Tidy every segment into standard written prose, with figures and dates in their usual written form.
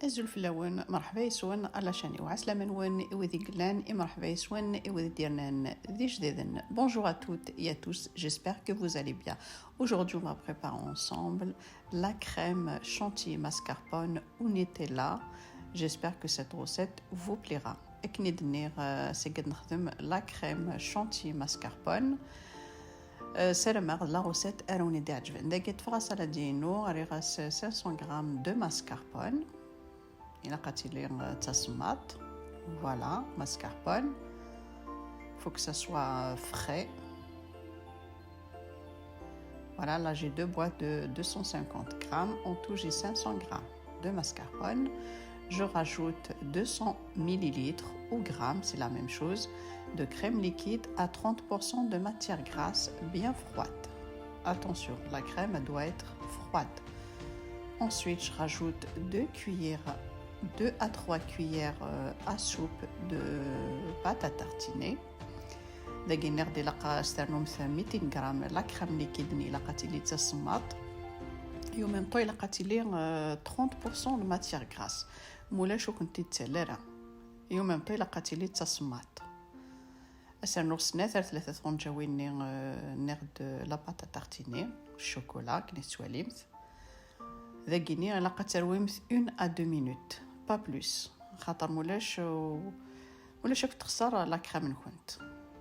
الزلفلاون مرحبا يسون على شاني وعسلامة نون إوذي قلان مرحبا يسون إوذي ديرنان ذي جديدن. Bonjour à toutes et à tous, j'espère que vous allez bien. Aujourd'hui on va préparer ensemble la crème chantilly mascarpone au Nutella. J'espère que cette recette vous plaira. كني دنير سيقد نخدم la crème chantilly mascarpone. سيرمغ لا روسيت اروني دي عجبن داكيت فغاس على دينو غادي غاس 500 غرام دو ماسكاربون إلا قاتي لي تصمات فوالا ماسكاربون faut que ça soit frais. Voilà, là j'ai deux boîtes de 250 grammes. En tout, j'ai 500 grammes de mascarpone. Je rajoute 200 millilitres ou grammes, c'est la même chose, de crème liquide à 30% de matière grasse bien froide. Attention, la crème doit être froide. Ensuite, je rajoute 2 à 3 cuillères à soupe de pâte à tartiner. داكينير دي لقا استرنوم 200 غرام لا كريم ليكيد ني لقاتي لي تصمات يو ميم طو لقاتي لي 30% de matière grasse مولاش كنتي تسالره يو ميم طو لقاتي لي تصمات استرنوم سناثر 3 طنجاوين نغد لا بات تارتيني الشوكولا كني سواليمت داكيني لقات رويمت 1 à 2 minutes pas plus خاطر مولاش تخسر لا كريم نكونت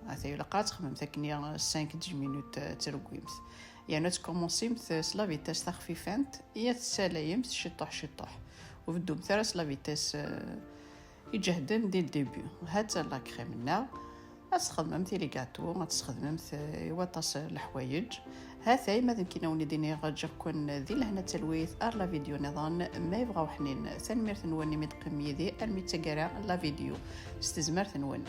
هذا لقات خمم ثكني 5 10 مينوت تروقيمت يعني تكومونسيمت سلا فيتاس تخفيفانت يا تسالايمت شطح وبدو مثرس لا فيتاس يجهدن دي الديبيو هات لا كريمنا استخدمت لي غاتو استخدمت وطاس الحوايج هاثاي ماذا كيناوني ديني غاجر كون ذي لهنا تلويث ار لا فيديو نظام ما يبغاو حنين ثانمير ثنوني متقمي ذي الميتسقرا لا فيديو استزمر ثنون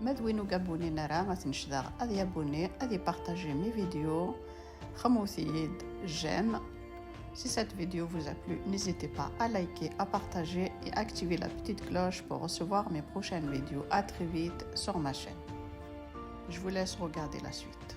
مدوينو قابوني نرى ما تنشدا اذي ابوني اذي بارطاجي مي فيديو خموثيد j'aime. Si cette vidéo vous a plu, n'hésitez pas à liker, à partager et activer la petite cloche pour recevoir mes prochaines vidéos. À très vite sur ma chaîne. Je vous laisse regarder la suite.